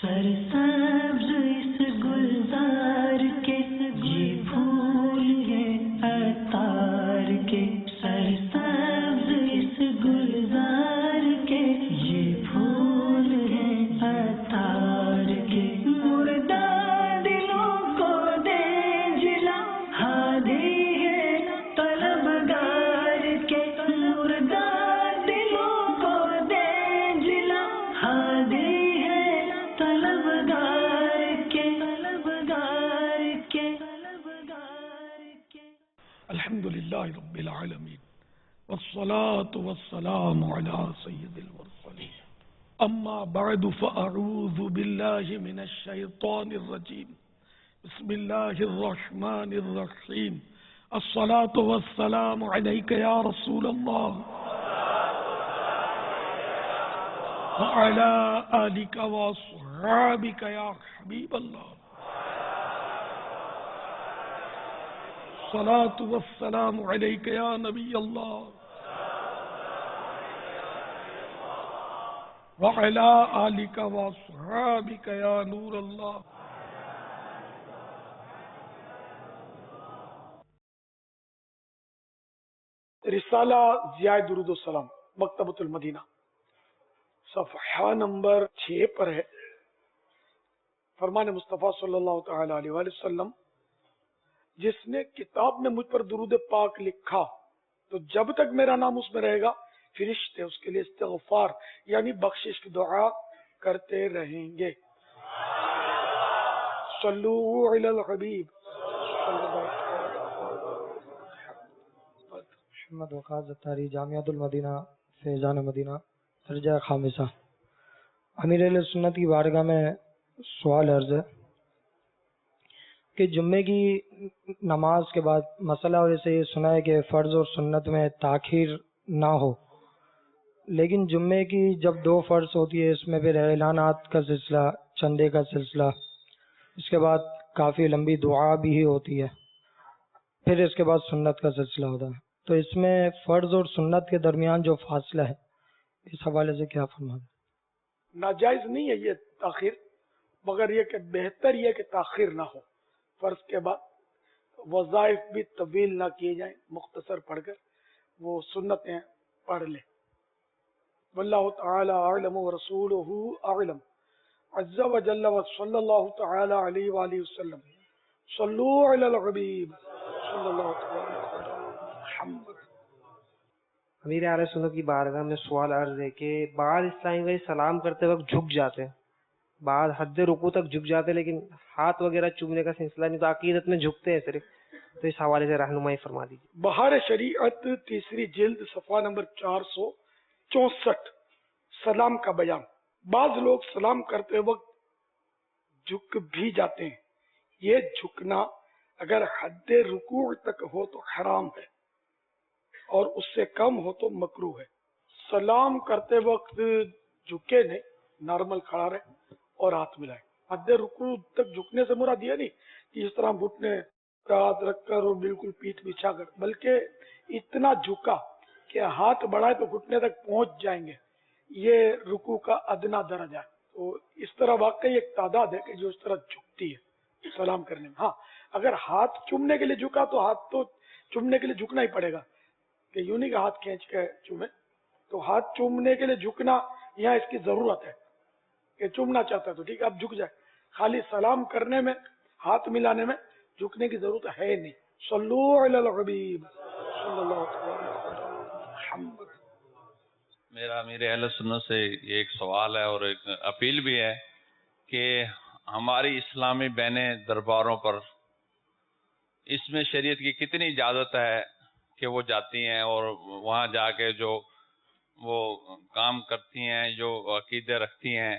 सरसब्ज इस गुलजार के ये फूल है अतार के, सरसब्ज इस गुलजार के ये फूल है अतार के। मुर्दा दिलों को दे जिला हादी है तलबगार के, मुर्दा दिलों को दे जिला हादी الحمدللہ رب العالمین والصلاة والسلام على سید المرسلین اما بعد فاعوذ باللہ من الشیطان الرجیم بسم اللہ الرحمن الرحیم الصلاة والسلام علیک یا رسول اللہ وعلى آلک واصحابک یا حبیب اللہ الصلاة والسلام علیک یا نبی اللہ وعلى آلک واصحابک یا نور اللہ۔ رسالہ ضیاء درود و سلام مکتبۃ المدینہ صفحہ نمبر 6 پر ہے۔ فرمان مصطفیٰ صلی اللہ تعالی علیہ وآلہ وسلم، جس نے کتاب میں مجھ پر درود پاک لکھا تو جب تک میرا نام اس میں رہے گا فرشتے اس کے لیے استغفار یعنی بخشش کی دعا کرتے رہیں گے۔ صلو علی الحبیب محمد وقاص اتاری، جامعۃ المدینہ، فیضان مدینہ، درجہ خامسہ۔ امیر اہل سنت کی بارگاہ میں سوال عرض ہے کہ جمعے کی نماز کے بعد مسئلہ ویسے یہ سنا ہے کہ فرض اور سنت میں تاخیر نہ ہو، لیکن جمعے کی جب 2 فرض ہوتی ہے اس میں پھر اعلانات کا سلسلہ، چندے کا سلسلہ، اس کے بعد کافی لمبی دعا بھی ہوتی ہے، پھر اس کے بعد سنت کا سلسلہ ہوتا ہے، تو اس میں فرض اور سنت کے درمیان جو فاصلہ ہے اس حوالے سے کیا فرمائیں؟ ناجائز نہیں ہے یہ تاخیر، مگر یہ کہ بہتر یہ کہ تاخیر نہ ہو۔ فرض کے بعد وظائف بھی طویل نہ کیے جائیں، مختصر پڑھ کر وہ سنتیں پڑھ لیں۔ واللہ تعالی اعلم ورسولہ اعلم عز وجل وصلی اللہ تعالی علیہ وآلہ وسلم صلو علی الحبیب صلی اللہ تعالی علی محمد۔ امیر اہل سنت کی بارگاہ میں سوال عرض ہے کہ بعض اسلامی بھائی سلام کرتے وقت جھک جاتے ہیں، بعض حد رکوع تک جھک جاتے ہیں، لیکن ہاتھ وغیرہ چومنے کا سلسلہ نہیں، تو عقیدت میں جھکتے ہیں صرف، تو اس حوالے سے رہنمائی فرما دیجیے۔ بہار شریعت 3 جلد صفحہ نمبر 464 سلام کا بیان۔ بعض لوگ سلام کرتے وقت جھک بھی جاتے ہیں، یہ جھکنا اگر حد رکوع تک ہو تو حرام ہے اور اس سے کم ہو تو مکروہ ہے۔ سلام کرتے وقت جھکے نہیں، نارمل کھڑا رہے اور ہاتھ ملائے۔ حد رکوع تک جھکنے سے مراد یہ نہیں کہ اس طرح گھٹنے ہاتھ رکھ کر اور بالکل پیٹھ بچھا کر، بلکہ اتنا جھکا کہ ہاتھ بڑھائے تو گھٹنے تک پہنچ جائیں گے، یہ رکوع کا ادنا درجہ ہے۔ تو اس طرح واقعی ایک تعداد ہے کہ جو اس طرح جھکتی ہے سلام کرنے میں۔ ہاں اگر ہاتھ چومنے کے لیے جھکا تو ہاتھ تو چومنے کے لیے جھکنا ہی پڑے گا، کہ یوں نہیں کہ ہاتھ کھینچ کے چومے، تو ہاتھ چومنے کے لیے جھکنا یہاں اس کی ضرورت ہے کہ چومنا چاہتا ہے تو ٹھیک ہے اب جھک جائے، خالی سلام کرنے میں ہاتھ ملانے میں جھکنے کی ضرورت ہے نہیں۔ صلو علی الحبیب صلی اللہ علیہ محمد۔ میرا امیر اہل سنت سے یہ ایک سوال ہے اور ایک اپیل بھی ہے کہ ہماری اسلامی بہنیں درباروں پر اس میں شریعت کی کتنی اجازت ہے کہ وہ جاتی ہیں اور وہاں جا کے جو وہ کام کرتی ہیں، جو عقیدے رکھتی ہیں،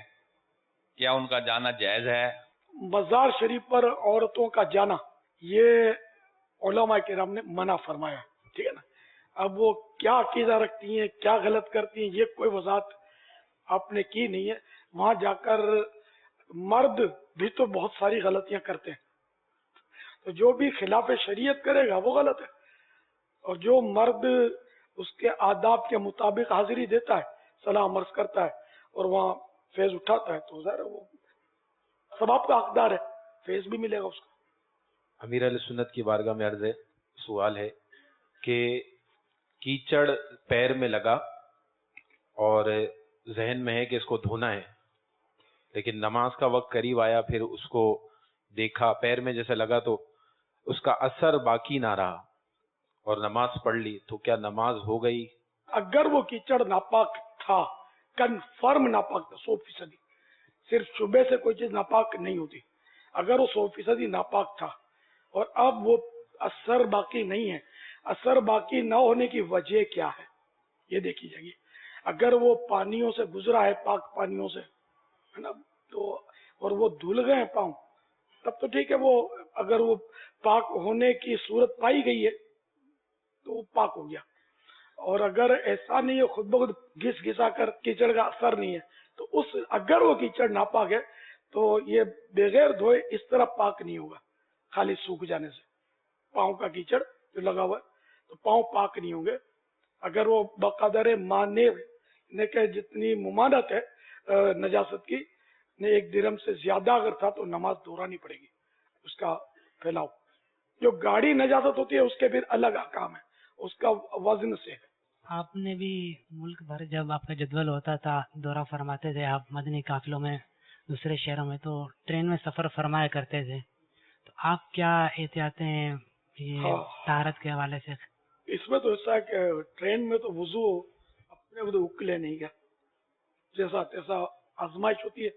کیا ان کا جانا جائز ہے؟ مزار شریف پر عورتوں کا جانا یہ علماء کرام نے منع فرمایا، ٹھیک ہے نا۔ اب وہ کیا عقیدہ رکھتی ہیں، کیا غلط کرتی ہیں، یہ کوئی وضاحت آپ نے کی نہیں ہے۔ وہاں جا کر مرد بھی تو بہت ساری غلطیاں کرتے ہیں، تو جو بھی خلاف شریعت کرے گا وہ غلط ہے، اور جو مرد اس کے آداب کے مطابق حاضری دیتا ہے، سلام عرض کرتا ہے اور وہاں فیض اٹھاتا ہے، تو ظاہر ہے وہ सवाब का हकदार है, फैज भी मिलेगा उसको। अमीर अहले सुन्नत की बारगाह में अर्ज है, सवाल है कि कीचड़ पैर में लगा और जहन में है कि इसको धोना है, लेकिन नमाज का वक्त करीब आया, फिर उसको देखा पैर में जैसे लगा तो उसका असर बाकी ना रहा और नमाज पढ़ ली, तो क्या नमाज हो गई? अगर वो कीचड़ नापाक था, कन्फर्म नापाक था 100%, सिर्फ शुबे से कोई चीज नापाक नहीं होती, अगर वो 100% नापाक था और अब वो असर बाकी नहीं है, असर बाकी न होने की वजह क्या है ये देखी जाएगी। अगर वो पानियों से गुजरा है, पाक पानियों से, है ना, तो और वो धुल गए पाँव, तब तो ठीक है, वो अगर वो पाक होने की सूरत पाई गई है तो वो पाक हो गया। और अगर ऐसा नहीं है, खुद ब खुद घिस घिसा कर कीचड़ का असर नहीं है, तो उस अगर वो कीचड़ नापाक है तो ये बगैर धोए इस तरह पाक नहीं होगा, खाली सूख जाने से। पाँव का कीचड़ जो लगा हुआ है तो पाँव पाक नहीं होंगे। अगर वो बकदर माने ने के जितनी मुमानत है नजासत की, ने 1 दिरहम से ज्यादा अगर था तो नमाज दोहरानी पड़ेगी उसका फैलाव। जो गाढ़ी नजासत होती है उसके फिर अलग अहकाम है, उसका वजन से है। आपने भी मुल्क भर जब आपका जदवल होता था, दौरा फरमाते थे आप मदनी काफिलों में दूसरे शहरों में, तो ट्रेन में सफर फरमाया करते थे, तो आप क्या एहतियातें ये तारत के हवाले से? इसमें तो ऐसा है कि ट्रेन में तो वुजू अपने खुद उकले नहीं गया, जैसा तैसा आजमाइश होती है।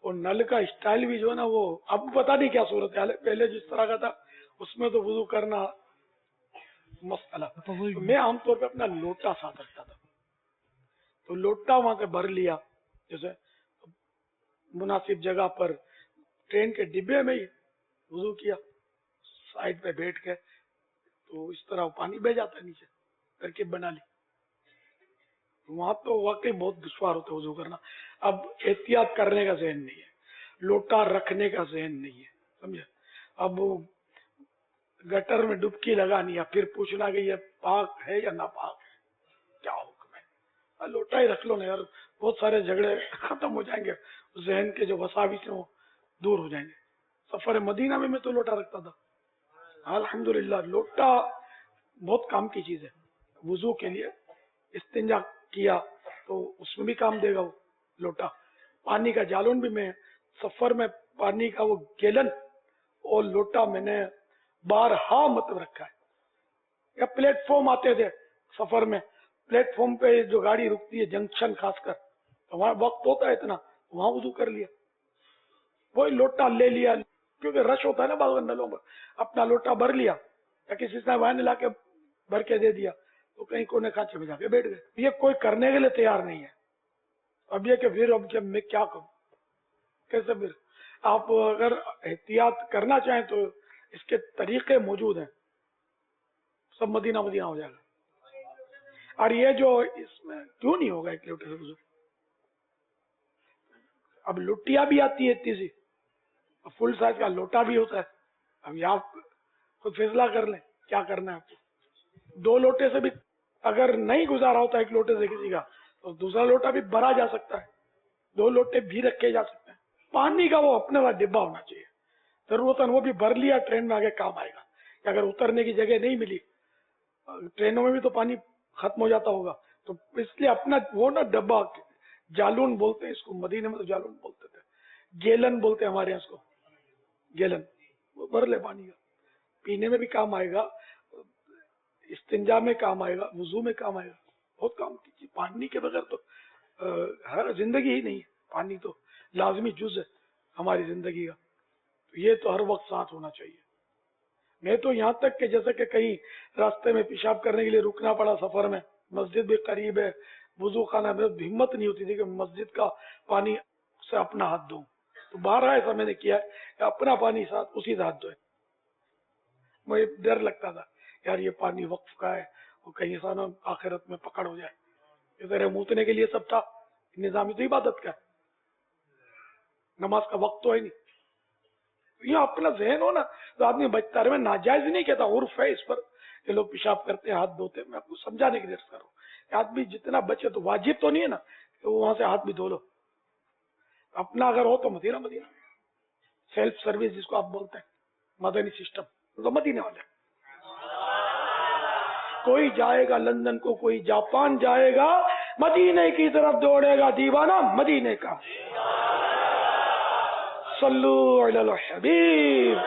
और नल का स्टाइल भी जो है ना, वो अब पता नहीं क्या सूरत है, पहले जिस तरह का था उसमें तो वुजू करना मसला। तो मैं आमतौर पे अपना लोटा साथ रखता था, तो लोटा वहां से भर लिया, जैसे मुनासिब जगह पर ट्रेन के डिब्बे में ही वुजू किया, साइड पे बैठ के, तो इस तरह पानी बह जाता है नीचे, तरकीब बना ली। वहां तो वाकई बहुत दुश्वार होता है वुजू करना। अब एहतियात करने का ज़हन नहीं है, लोटा रखने का ज़हन नहीं है, समझे। अब गटर में डुबकी लगानी है, फिर पूछना कि ये पाक है या नापाक है, क्या हुक्म है। लोटा ही रख लो ना यार, बहुत सारे झगड़े खत्म हो जाएंगे, जहन के जो वसाविस हैं वो दूर हो जाएंगे। सफर मदीना में मैं तो लोटा रखता था, अल्हम्दुलिल्लाह। लोटा बहुत काम की चीज है वुजू के लिए। इस्तिंजा किया तो उसमें भी काम देगा वो लोटा। पानी का जालून भी मैं सफर में पानी का वो गैलन और लोटा मैंने बारहा मतलब रखा है। या प्लेटफॉर्म आते थे सफर में, प्लेटफॉर्म पे जो गाड़ी रुकती है जंक्शन खासकर, तो वहां वक्त होता है इतना, तो वहां वुजू कर लिया, वही लोटा ले लिया, क्योंकि रश होता है ना बाग नलों पर। अपना लोटा भर लिया या किसी से वहां ला के भर के दे दिया, तो कहीं कोने खांचे में जाके बैठ गए। ये कोई करने के लिए तैयार नहीं है। अब ये कि फिर अब जब मैं क्या करूं, कैसे फिर आप अगर एहतियात करना चाहें तो इसके तरीके मौजूद हैं, सब मदीना मदीना हो जाएगा। और ये जो इसमें क्यों नहीं होगा एक लोटे से वुजू? अब लुटिया भी आती है इतनी सी, फुल साइज का लोटा भी होता है। अब आप खुद फैसला कर लें क्या करना है आपको। 2 लोटे से भी अगर नहीं गुजारा होता एक लोटे से किसी का, तो दूसरा लोटा भी भरा जा सकता है, 2 लोटे भी रखे जा सकते हैं। पानी का वो अपने वाला डिब्बा होना चाहिए, जरूरतन वो भी भर लिया, ट्रेन में आगे काम आएगा। अगर उतरने की जगह नहीं मिली, ट्रेनों में भी तो पानी खत्म हो जाता होगा, तो इसलिए अपना वो ना डब्बा, जालून बोलते हैं इसको, मदीने में तो जालून बोलते थे, गैलन बोलते हैं हमारे यहाँ इसको, गैलन, वो भर ले पानी का। पीने में भी काम आएगा, इस्तिंजा में काम आएगा, वुजू में काम आएगा, बहुत काम की चीज। पानी के बगैर तो हर जिंदगी ही नहीं है, पानी तो लाजमी जुज है हमारी जिंदगी का, तो ये तो हर वक्त साथ होना चाहिए। मैं तो यहाँ तक कि जैसे कि कहीं रास्ते में पेशाब करने के लिए रुकना पड़ा सफर में, मस्जिद भी करीब है, वुजू खाना, में हिम्मत नहीं होती थी कि मस्जिद का पानी से अपना हाथ धोऊं, तो बाहर ऐसा मैंने किया है कि अपना पानी साथ उसी से हाथ धोए। मुझे डर लगता था यार ये पानी वक्फ का है, और कहीं ऐसा ना आखिरत में पकड़ हो जाए। इधर मूतने के लिए सब था, निजामी तो इबादत का है, नमाज का वक्त तो है नहीं। ये अपना जहन हो ना तो आदमी बचता रहे। मैं नाजायज नहीं कहता, उर्फ है इस पर कि लोग पेशाब करते हैं हाथ धोते हैं, मैं आपको समझाने की देर कर रहा हूँ। आदमी जितना बचे, तो वाजिब तो नहीं है ना कि वो वहां से हाथ भी धो लो। अपना अगर हो तो मदीना मदीना, सेल्फ सर्विस जिसको आप बोलते हैं, मदनी सिस्टम, तो मदीने वाले। कोई जाएगा लंदन को, कोई जापान जाएगा, मदीने की तरफ दौड़ेगा दीवाना मदीने का। सल्लु अलल हबीब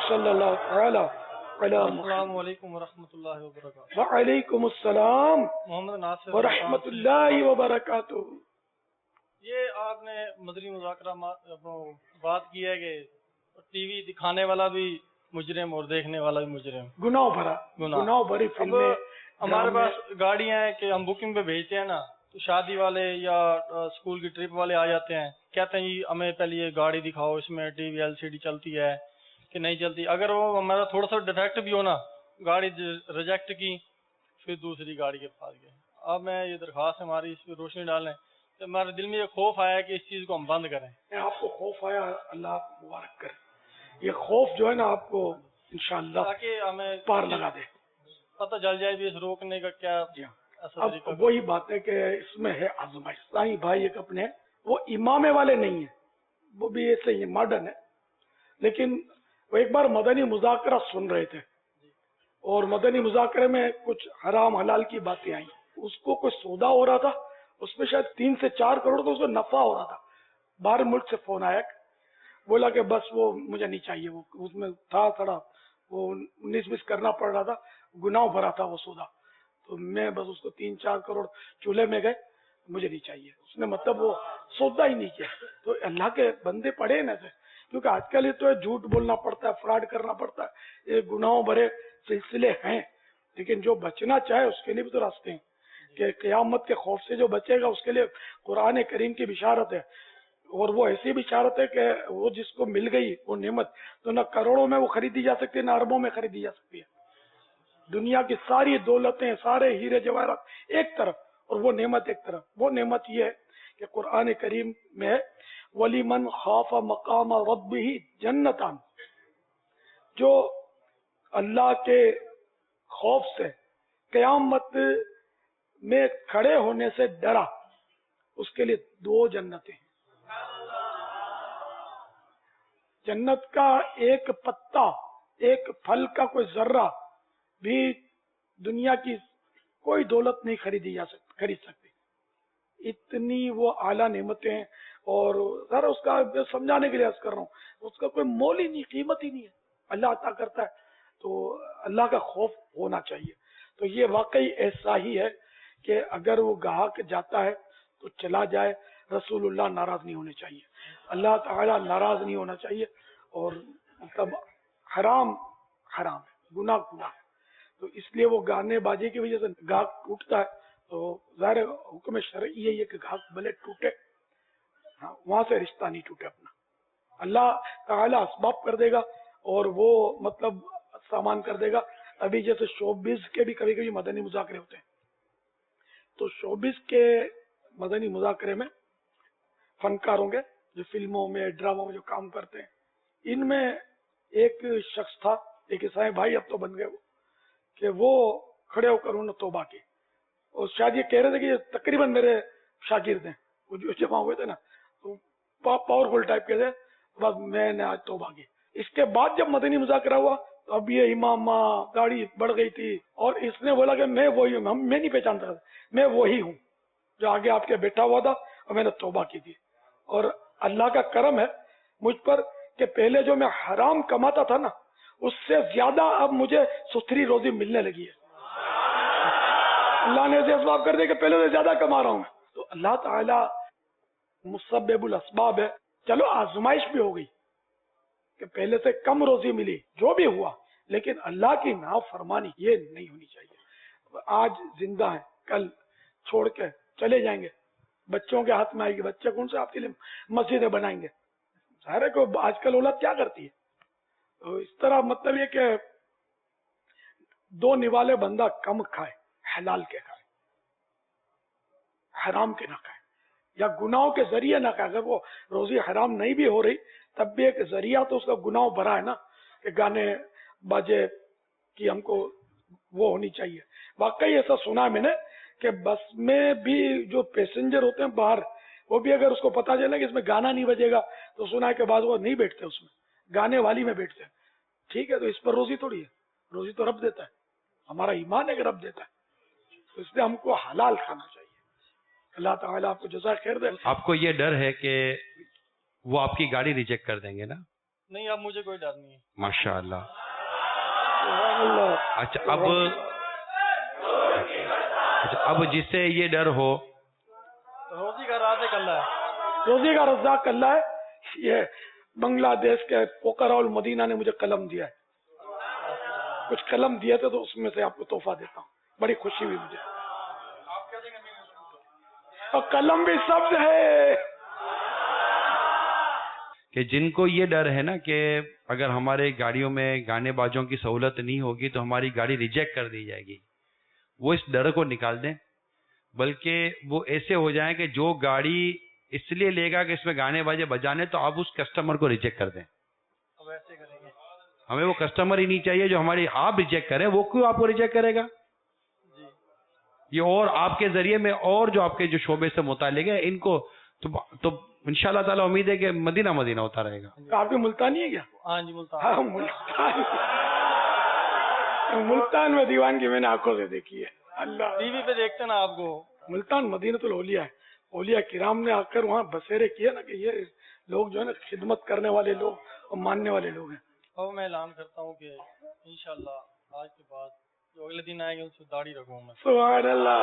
सल्लल्लाहु अलैहि अस्सलाम वालेकुम वरहमतुल्लाहि वबरकातुहू। वअलैकुम अस्सलाम मोहम्मद नासिर वरहमतुल्लाहि वबरकातुहू। ये आपने मदनी मुज़ाकरा बात की है कि टीवी दिखाने वाला भी मुजरिम और देखने वाला भी मुजरिम, गुनाह भरी फिल्में। हमारे पास गाड़ियां हैं कि हम बुकिंग पे भेजते हैं ना, तो शादी वाले या स्कूल की ट्रिप वाले आ जाते हैं, कहते हैं जी हमें पहले ये गाड़ी दिखाओ, इसमें टीवी एलसीडी चलती है कि नहीं चलती। अगर वो हमारा थोड़ा सा डिफेक्ट भी हो ना, गाड़ी रिजेक्ट की, फिर दूसरी गाड़ी के पास गए। अब मैं ये दरख्वास्त हमारी इस पर रोशनी डालें, तो हमारे दिल में ये खौफ आया कि इस चीज को हम बंद करें। आपको खौफ आया, अल्लाह मुबारक करे। ये खौफ जो है ना आपको इंशाअल्लाह ताकि हमें पार लगा दे, पता चल जाए भी इस रोकने का क्या अब वही बात है कि इसमें है आजमाइश। साईं भाई एक अपने वो इमामे वाले नहीं है, वो भी ऐसे ही मॉडर्न है, लेकिन वो एक बार मदनी मुज़ाकरा सुन रहे थे और मदनी मुज़ाकरे में कुछ हराम हलाल की बातें आई। उसको कुछ सौदा हो रहा था, उसमें शायद 3 से 4 करोड़ तो उसको नफा हो रहा था। बाहर मुल्क से फोन आया, बोला कि बस वो मुझे नहीं चाहिए, वो उसमें था थोड़ा वो 19-20 करना पड़ रहा था, गुनाह भरा था वो सौदा, तो मैं बस उसको 3-4 करोड़ चूल्हे में गए, मुझे नहीं चाहिए। उसने मतलब वो सौदा ही नहीं किया। तो अल्लाह के बंदे पड़े ना से, क्योंकि आजकल ये तो है, झूठ बोलना पड़ता है, फ्रॉड करना पड़ता है, ये गुनाहों भरे सिलसिले हैं। लेकिन जो बचना चाहे उसके लिए भी तो रास्ते हैं कि क़यामत के खौफ से जो बचेगा उसके लिए कुरान करीम की बिशारत है। और वो ऐसी बिशारत है कि वो जिसको मिल गई वो नेमत, तो न करोड़ों में वो खरीदी जा सकती है, न अरबों में खरीदी जा सकती है। दुनिया की सारी दौलतें, सारे हीरे जवाहरात एक तरफ और वो नेमत एक तरफ। वो नेमत ये है कि कुरान करीम में वलीमन खाफा मकाम रब्बिही जन्नतान, जो अल्लाह के खौफ से क़यामत में खड़े होने से डरा, उसके लिए 2 जन्नतें हैं। जन्नत का एक पत्ता, एक फल का कोई जर्रा भी दुनिया की कोई दौलत नहीं खरीद सकती, इतनी वो आला नेमतें हैं। और सर उसका समझाने के लिए अर्ज कर रहा हूँ, उसका कोई मोल ही नहीं, कीमत ही नहीं है। अल्लाह अता करता है तो अल्लाह का खौफ होना चाहिए। तो ये वाकई ऐसा ही है कि अगर वो गाहक जाता है तो चला जाए, रसूलुल्लाह नाराज नहीं होने चाहिए, अल्लाह ताला नाराज नहीं होना चाहिए। और मतलब हराम हराम है, गुनाह गुनाह है। तो इसलिए वो गाने बाजे की वजह से गाहक टूटता है, तो ज़ाहिर हुक्म शरई है ये कि गाहक भले टूटे, हाँ, वहां से रिश्ता नहीं टूटे अपना। अल्लाह ताला असबाब कर देगा और वो मतलब सामान कर देगा। अभी जैसे शोबिज के भी कभी कभी मदनी मुज़ाकरे होते हैं, तो शोबिज के मदनी मुज़ाकरे में फनकारों के जो फिल्मों में ड्रामों में जो काम करते हैं, इनमें एक शख्स था, एक ईसाई भाई अब तो बन गए वो, कि वो खड़े होकर उन्होंने तौबा की। और शायद ये कह रहे थे कि ये तकरीबन मेरे शागिर्द हैं, वो जो जमा हुए थे ना, तो पावरफुल टाइप के थे, बस मैंने आज तौबा की। इसके बाद जब मदनी मुज़ाकरा हुआ तो अब ये इमामा दाढ़ी बढ़ गई थी, और इसने बोला कि मैं वही हूँ, मैं नहीं पहचानता था, मैं वही हूँ जो आगे आपके बैठा हुआ था और मैंने तौबा की थी। और अल्लाह का करम है मुझ पर कि पहले जो मैं हराम कमाता था ना, उससे ज्यादा अब मुझे सुथरी रोजी मिलने लगी है। अल्लाह ने ऐसे असबाब कर दिए कि पहले से ज्यादा कमा रहा हूं। तो अल्लाह ताला मुसब्बिबुल असबाब है। चलो आजमाइश भी हो गई कि पहले से कम रोजी मिली, जो भी हुआ, लेकिन अल्लाह की नाफरमानी ये नहीं होनी चाहिए। आज जिंदा है, कल छोड़ के चले जाएंगे, बच्चों के हाथ में आएगी, बच्चे कौन से आपके लिए मस्जिदें बनाएंगे। सारे को आजकल औलाद क्या करती है। तो इस तरह मतलब ये कि 2 निवाले बंदा कम खाए, हलाल के खाए, हराम के ना खाए, या गुनाहों के जरिए ना खाए। अगर वो रोजी हराम नहीं भी हो रही तब भी एक जरिया तो उसका गुनाह भरा है ना, कि गाने बाजे की हमको वो होनी चाहिए। वाकई ऐसा सुना है मैंने कि बस में भी जो पैसेंजर होते हैं बाहर, वो भी अगर उसको पता चले कि इसमें गाना नहीं बजेगा तो सुना है कि बाद वो नहीं बैठते उसमें, गाने वाली में बैठते हैं, ठीक है, तो इस पर रोजी थोड़ी है, रोजी तो रब देता है, हमारा ईमान है कि रब देता है, तो इसलिए हमको हलाल खाना चाहिए। अल्लाह ताला आपको जज़ा खैर दे। आपको ये डर है कि वो आपकी गाड़ी रिजेक्ट कर देंगे ना? नहीं, अब मुझे कोई डर नहीं है। माशाअल्लाह। अल्लाह। अच्छा, अब जिससे ये डर हो, रोजी का राज़ अल्लाह है, रोजी का रज़्ज़ाक़ अल्लाह है। ये बांग्लादेश के पोखरा और मदीना ने मुझे कलम दिया है, कुछ कलम दिए थे तो उसमें से आपको तोहफा देता हूँ, बड़ी खुशी हुई मुझे। और कलम भी शब्द है कि जिनको ये डर है ना कि अगर हमारे गाड़ियों में गाने बाजों की सहूलत नहीं होगी तो हमारी गाड़ी रिजेक्ट कर दी जाएगी, वो इस डर को निकाल दें, बल्कि वो ऐसे हो जाए कि जो गाड़ी इसलिए लेगा कि इसमें गाने बाजे बजाने, तो आप उस कस्टमर को रिजेक्ट कर दें। अब ऐसे करेंगे। हमें वो कस्टमर ही नहीं चाहिए जो हमारी आप रिजेक्ट करें, वो क्यों आपको रिजेक्ट करेगा? जी। ये और आपके जरिए में और जो आपके जो शोबे से मुतालिक है इनको तो इंशाल्लाह ताला उम्मीद है कि मदीना मदीना होता रहेगा। तो आपकी मुल्तानी है क्या? हाँ जी, मुल्तान। हाँ, मुल्तान में दीवानगी मैंने आंखों से देखी है। अल्लाह, टीवी पे देखते ना आपको। मुल्तान मदीनतुल औलिया है, औलिया किराम ने आकर वहाँ बसेरे किए ना कि ये लोग जो है ना खिदमत करने वाले लोग और मानने वाले लोग हैं। अब मैं ऐलान करता हूँ कि इंशाल्लाह आज के बाद जो अगले दिन आएंगे उससे दाढ़ी रखूँ मैं। सुभान अल्लाह।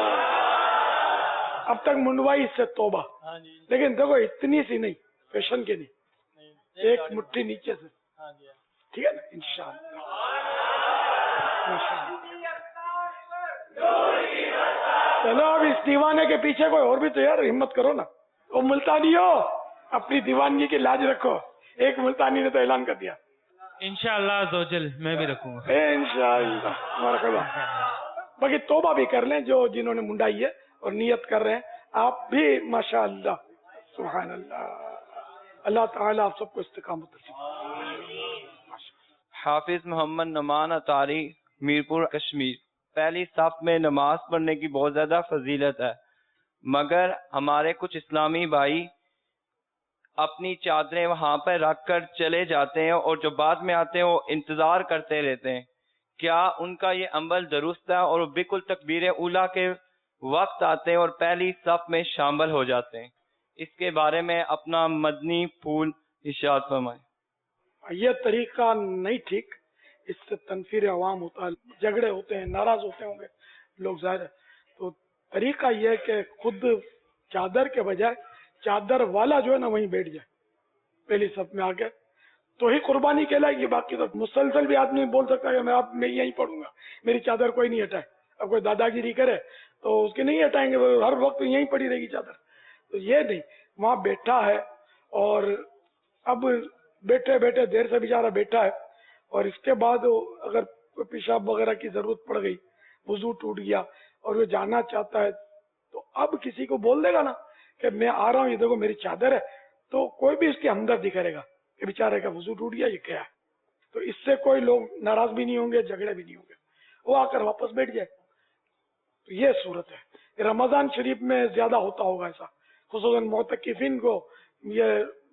अब तक मुंडवाई इससे तौबा। हाँ जी। लेकिन देखो इतनी सी नहीं, फैशन के नहीं, नहीं, एक मुट्ठी नीचे से, हाँ जी। ठीक है ना, इंशाअल्लाह। चलो अब इस दीवाने के पीछे कोई और भी तो यार हिम्मत करो ना। वो मुल्तानी हो, अपनी दीवानगी की लाज रखो। एक मुल्तानी ने तो ऐलान कर दिया। इंशाअल्लाह ज़ोजल मैं भी रखूंगा। इंशाअल्लाह। मरहबा। बाकी तौबा भी कर लें जो जिन्होंने मुंडाई है और नियत कर रहे हैं, आप भी माशाअल्लाह। सुभान अल्लाह। अल्लाह ताला आप सबको इस्तिकामत नसीब। हाफिज मोहम्मद नमान अतारी, मीरपुर कश्मीर। पहली सफ में नमाज पढ़ने की बहुत ज्यादा फजीलत है, मगर हमारे कुछ इस्लामी भाई अपनी चादरें वहां पर रख कर चले जाते हैं और जो बाद में आते हैं वो इंतजार करते रहते हैं। क्या उनका ये अमल दुरुस्त है? और वो बिल्कुल तकबीर उला के वक्त आते हैं और पहली सफ में शामिल हो जाते हैं। इसके बारे में अपना मदनी फूल इरशाद फरमाएं। ये तरीका नहीं ठीक, इससे तनफीर अवाम होता है, झगड़े होते हैं, नाराज होते होंगे लोग ज़ाहिर है। तो तरीका ये है कि खुद चादर के बजाय चादर वाला जो है ना वहीं बैठ जाए पहली सफ में आके, तो ही कुर्बानी कहलाएगी। बाकी तो मुसलसल भी आदमी बोल सकता है कि मैं यहीं पढ़ूंगा, मेरी चादर कोई नहीं हटाए। अब कोई दादागिरी करे तो उसके नहीं हटाएंगे, वो हर वक्त यहीं पड़ी रहेगी चादर। तो ये नहीं, वहाँ बैठा है और अब बैठे बैठे देर से बेचारा बैठा है और इसके बाद अगर कोई पेशाब वगैरह की जरूरत पड़ गई, वजू टूट गया और वो जाना चाहता है, तो अब किसी को बोल देगा ना कि मैं आ रहा हूँ, ये देखो मेरी चादर है, तो कोई भी इसकी हमदर्दी करेगा कि बेचारे का वजू टूट गया, ये क्या है। तो इससे कोई लोग नाराज भी नहीं होंगे, झगड़े भी नहीं होंगे, वो आकर वापस बैठ जाए। तो ये सूरत है। रमजान शरीफ में ज्यादा होता होगा ऐसा, खुसूसन मुतकिफिन को ये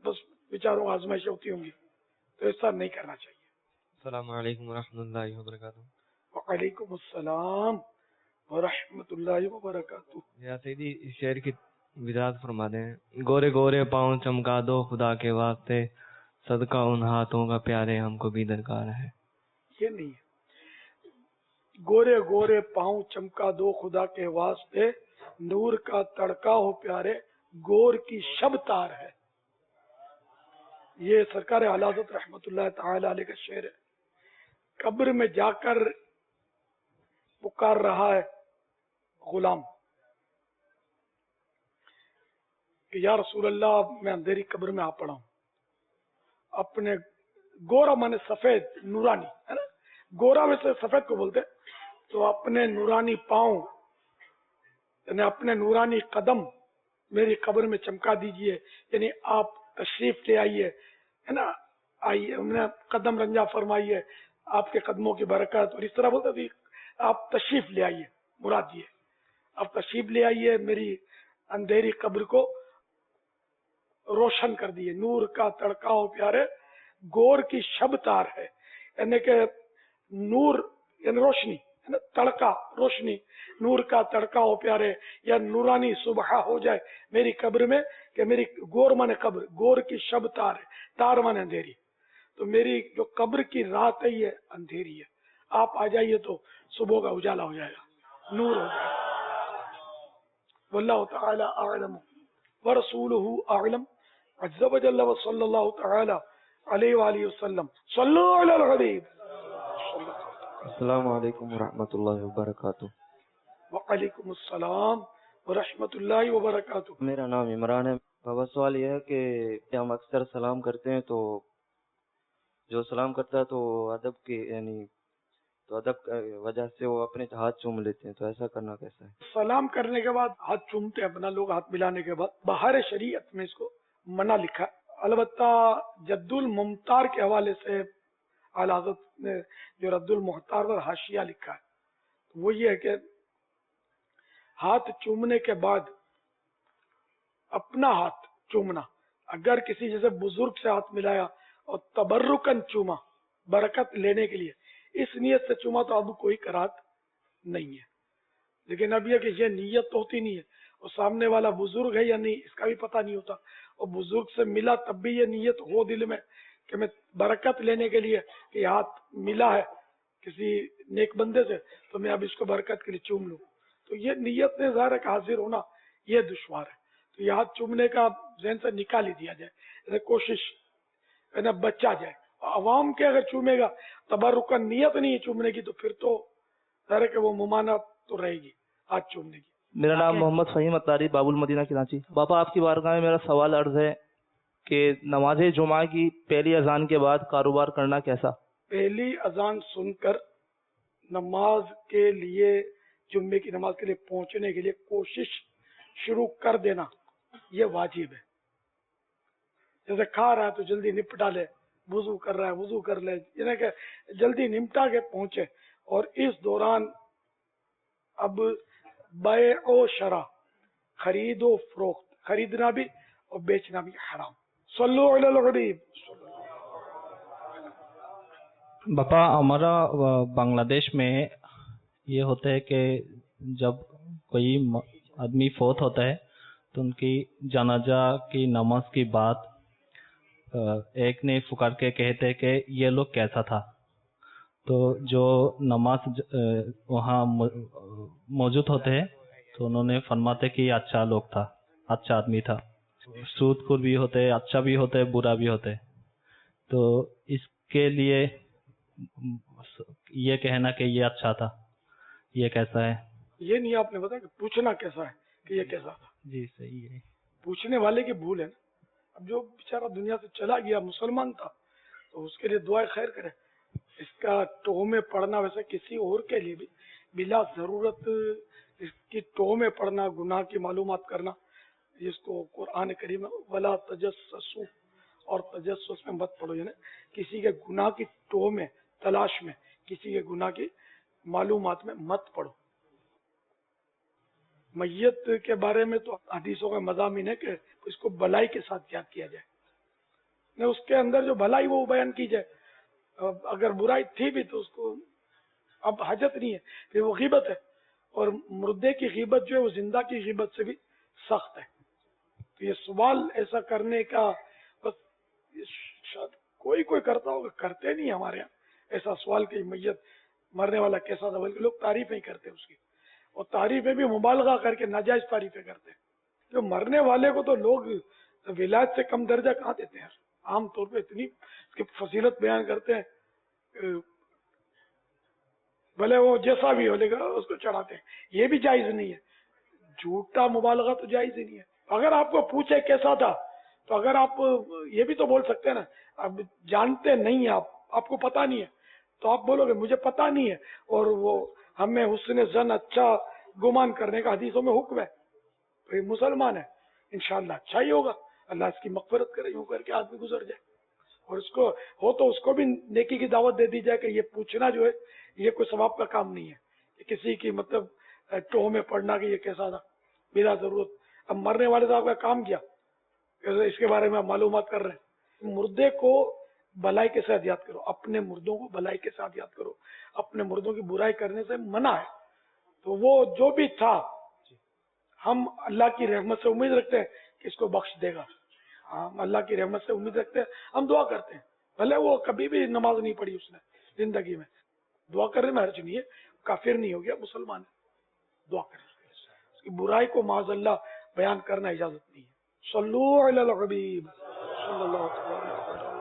बस बेचारों को आजमाइशें होती होंगी, तो ऐसा नहीं करना चाहिए। अस्सलाम वालेकुम वरहमतुल्लाहि वबरकातुहू। वालेकुम अस्सलाम वरहमतुल्लाहि वबरकातुहू। या सैयदी इस शेर की वजाहत फरमा दें। गोरे गोरे पाँव चमका दो खुदा के वास्ते, सदका उन हाथों का प्यारे हमको भी दरकार है। ये नहीं है, गोरे गोरे पाँव चमका दो खुदा के वास्ते, नूर का तड़का हो प्यारे, गोर की शब तार है। ये सरकार आला हज़रत रहमतुल्लाह ताला अलैह का शेर है। कब्र में जाकर पुकार रहा है गुलाम कि या रसूल अल्लाह, मैं अंधेरी कब्र में आ पड़ा हूं। अपने गोरा माने सफेद, नूरानी है ना, गोरा में से सफेद को बोलते, तो अपने नूरानी पांव यानी अपने नूरानी कदम मेरी कब्र में चमका दीजिए, यानी आप तशरीफ ले आइए, है ना, आइए, हमने कदम रंजा फरमाइए आपके कदमों की बरकत। और इस तरह बोलते थे, आप तशरीफ ले आइए, मुराद ये आप तशरीफ ले आइए, मेरी अंधेरी कब्र को रोशन कर दिए, नूर का तड़का हो प्यारे, گور کی شب تار ہے، یعنی کہ نور یعنی روشنی، تڑکا روشنی، نور کا تڑکا ہو پیارے، یا نورانی صبح ہو جائے میری قبر میں، کہ میری گور مانے قبر، گور کی شب تار ہے، تار مانے اندھیری، تو میری جو قبر کی رات ہے یہ اندھیری ہے، آپ آ جائیے تو صبح کا اجالا ہو جائے گا، نور ہو جائے گا۔ واللہ تعالی اعلم ورسولہ اعلم عز وجل وصلی اللہ تعالی علیہ وآلہ وسلم۔ صلو علی الحبیب۔ السلام علیکم ورحمۃ اللہ وبرکاتہ۔ وعلیکم السلام ورحمۃ اللہ وبرکاتہ۔ میرا نام عمران ہے بابا۔ سوال یہ ہے کہ ہم اکثر سلام کرتے ہیں تو جو سلام کرتا ہے تو ادب کی یعنی تو ادب کی وجہ سے وہ اپنے ہاتھ چوم لیتے ہیں، تو ایسا کرنا کیسا ہے؟ سلام کرنے کے بعد ہاتھ چومتے ہیں اپنا لوگ، ہاتھ ملانے کے بعد باہر شریعت میں اس کو منع لکھا ہے۔ البتہ جد الممتار کے حوالے سے اعلی حضرت نے جو رد المحتار پر حاشیہ لکھا ہے وہ یہ ہے کہ ہاتھ چومنے کے بعد اپنا ہاتھ چومنا، اگر کسی جیسے بزرگ سے ہاتھ ملایا اور تبرکن چوما برکت لینے کے لیے اس نیت سے چوما تو اب کوئی کراہت نہیں ہے، لیکن اب یہ کہ یہ نیت تو ہوتی نہیں ہے اور سامنے والا بزرگ ہے یا نہیں اس کا بھی پتہ نہیں ہوتا، اور بزرگ سے ملا تب بھی یہ نیت ہو دل میں کہ میں برکت لینے کے لیے کہ ہاتھ ملا ہے کسی نیک بندے سے تو میں اب اس کو برکت کے لیے چوم لوں، تو یہ نیت نے ظاہر ہے کہ حاضر ہونا یہ دشوار ہے، تو یہ ہاتھ چومنے کا ذہن سے نکال ہی دیا جائے، ایسے کوشش ہے نا بچا جائے۔ عوام کے اگر چومے گا تبرکن نیت نہیں ہے چومنے کی تو پھر تو ظاہر ہے کہ وہ ممانعت تو رہے گی ہاتھ چومنے کی۔ میرا نام محمد فہیم اتاری، باب المدینہ کراچی۔ باپا آپ کی بارگاہ میں میرا سوال عرض ہے کہ نماز جمعہ کی پہلی اذان کے بعد کاروبار کرنا کیسا؟ پہلی اذان سن کر نماز کے لیے جمعے کی نماز کے لیے پہنچنے کے لیے کوشش شروع کر دینا یہ واجب ہے، جیسے کھا رہا ہے تو جلدی نپٹا لے، وضو کر رہا ہے وضو کر لے، یعنی کہ جلدی نمٹا کے پہنچے، اور اس دوران اب بیع و شرع خرید و فروخت، خریدنا بھی اور بیچنا بھی حرام۔ صلو علی الحبیب۔ باپا ہمارا بنگلہ دیش میں یہ ہوتا ہے کہ جب کوئی آدمی فوت ہوتا ہے تو ان کی جنازہ کی نماز کی بات ایک نے پکار کے کہتے کہ یہ لوگ کیسا تھا، تو جو نماز وہاں موجود ہوتے ہیں تو انہوں نے فرماتے کہ یہ اچھا لوگ تھا، اچھا آدمی تھا، سود خور بھی ہوتے، اچھا بھی ہوتے، برا بھی ہوتے، تو اس کے لیے یہ کہنا کہ یہ اچھا تھا یہ کیسا ہے؟ یہ نہیں آپ نے بتایا کہ پوچھنا کیسا ہے کہ یہ کیسا تھا؟ جی صحیح ہے، پوچھنے والے کی بھول ہے نا۔ اب جو بیچارہ دنیا سے چلا گیا مسلمان تھا تو اس کے لیے دعائیں خیر کرے، اس کا ٹوہ میں پڑنا ویسے کسی اور کے لیے بھی بلا ضرورت اس کی ٹوہ میں پڑنا، گناہ کی معلومات کرنا، جس کو قرآن کریم ولا تجسسوا اور تجسس میں مت پڑھو، یعنی کسی کے گناہ کی ٹوہ میں تلاش میں کسی کے گناہ کی معلومات میں مت پڑھو۔ میت کے بارے میں تو حدیثوں کا مضامین ہے کہ اس کو بلائی کے ساتھ یاد کیا جائے، اس کے اندر جو بھلائی وہ بیان کی جائے، اگر برائی تھی بھی تو اس کو اب حاجت نہیں ہے، پھر وہ غیبت ہے، اور مردے کی غیبت جو ہے وہ زندہ کی غیبت سے بھی سخت ہے، تو یہ سوال ایسا کرنے کا بس شاید کوئی کرتا ہوگا، کرتے نہیں ہمارے یہاں ایسا سوال کہ میت مرنے والا کیسا تھا، بلکہ لوگ تعریف نہیں کرتے اس کی، اور تعریفیں بھی مبالغہ کر کے ناجائز تعریفیں کرتے ہیں، جو مرنے والے کو تو لوگ ولایت سے کم درجہ کہاں دیتے ہیں، عام طور پہ اتنی اس کی فضیلت بیان کرتے ہیں، بھلے وہ جیسا بھی ہو لیکن اس کو چڑھاتے ہیں، یہ بھی جائز نہیں ہے، جھوٹا مبالغہ تو جائز ہی نہیں ہے۔ اگر آپ کو پوچھے کیسا تھا تو اگر آپ یہ بھی تو بول سکتے ہیں نا، اب جانتے نہیں ہیں آپ کو پتا نہیں ہے تو آپ بولو گے مجھے پتا نہیں ہے، اور وہ ہمیں حسن زن اچھا گمان کرنے کا حدیثوں میں حکم ہے، تو یہ مسلمان ہے انشاءاللہ اچھا ہی ہوگا، اللہ اس کی مغفرت کرے، یوں کر کے آدمی گزر جائے، اور اس کو ہو تو اس کو بھی نیکی کی دعوت دے دی جائے کہ یہ پوچھنا جو ہے یہ کوئی ثواب کا کام نہیں ہے، کہ کسی کی مطلب ٹوہ میں پڑنا کہ یہ کیسا تھا بلا ضرورت۔ اب مرنے والے صاحب کا کام کیا اس کے بارے میں آپ معلومات کر رہے ہیں، مردے کو भलाई के साथ याद करो, अपने मुर्दों को भलाई के साथ याद करो, अपने मुर्दों की बुराई करने से मना है। तो वो जो भी था, हम अल्लाह की रहमत से उम्मीद रखते हैं कि इसको बख्श देगा। हम अल्लाह की रहमत से उम्मीद रखते हैं, हम दुआ करते हैं, भले वो कभी भी नमाज नहीं पढ़ी उसने जिंदगी में, दुआ करने में हर्ज नहीं है, काफिर नहीं हो गया, मुसलमान है, दुआ करें। उसकी बुराई को माज़अल्लाह बयान करना इजाजत नहीं है। सल्लू अलल हबीब सल्लल्लाहु अलैहि वसल्लम।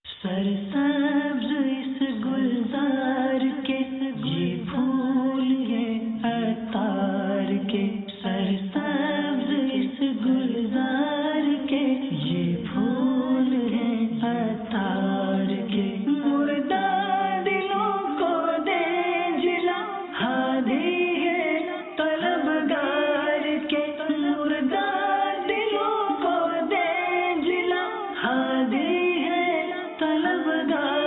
सरसब्ज इस गुलजार के ये फूल है अतार के, सरसब्ज इस गुलजार के ये फूल है अतार के, मुर्दा दिलों को दे जिला हादी है तलबगार के, मुर्दा दिलों को दे जिला हादी है तलबगार